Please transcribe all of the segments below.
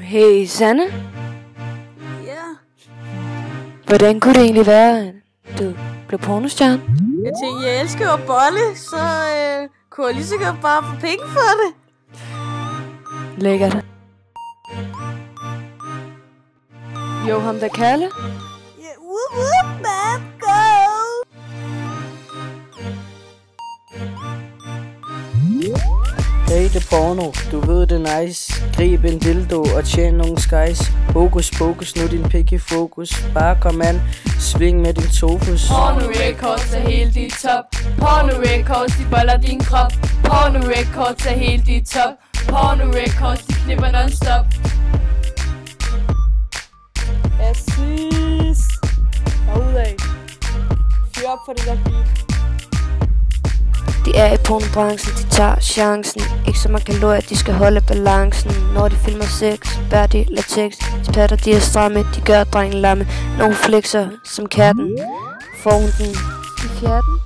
Hey, Sanne? Ja. Hvordan kunne det egentlig være, at du blev pornostjerne? Jeg tænkte, jeg elsker at bolle, så kunne jeg lige så godt bare få penge for det. Lækkert. Jo, ham der Kalle? Ja, man, go! Hey, det er porno. Du ved det er nice. Grib en dildo og tjen nogle skies. Hokus pokus, nu din pik i fokus. Bare kom an, sving med din tofus. Porno records er helt i top. Porno records, de boller din krop. Porno records er helt i top. Porno records, de knipper non-stop. Assis. Derudad. Fyr op for det der beat. De er i pornobranchen, de tager chancen. Ikke så man kan love, at de skal holde balancen. Når de filmer sex, bærer de latex. De patter, de er stramme, de gør drengen lamme. Når hun flexer som katten, får hun den i fjerden.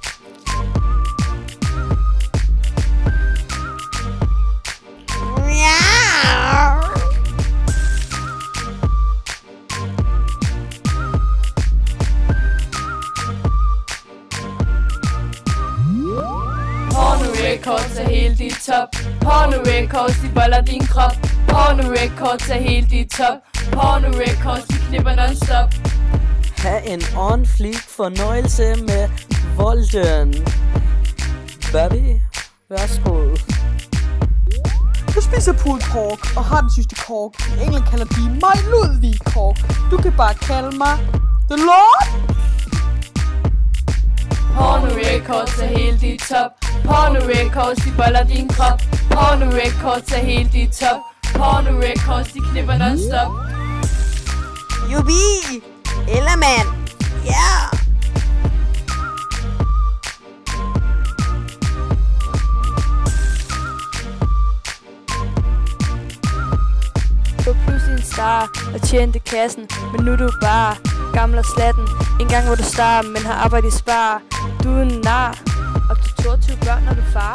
Porno records er helt i top. Porno records, de boller din krop. Porno records er helt i top. Porno records, de knipper non-stop. Ha' en on-fleek fornøjelse med volden. Baby, værsgo. Du spiser pulled pork og har den sidste kork. I England kalder de mig Ludvig Kork. Du kan bare kalde mig The Lord. Porno records er helt i top. Porno records, de boller din krop. Porno records er helt i top. Porno records, de knipper non-stop. Jubi! Ellermand! Ja! Du var pludselig en star og tjente kassen. Men nu er du bare gammel og slatten. En gang var du star, men har arbejdet i spar. Du er en nar. Og du 22 børn, når du far.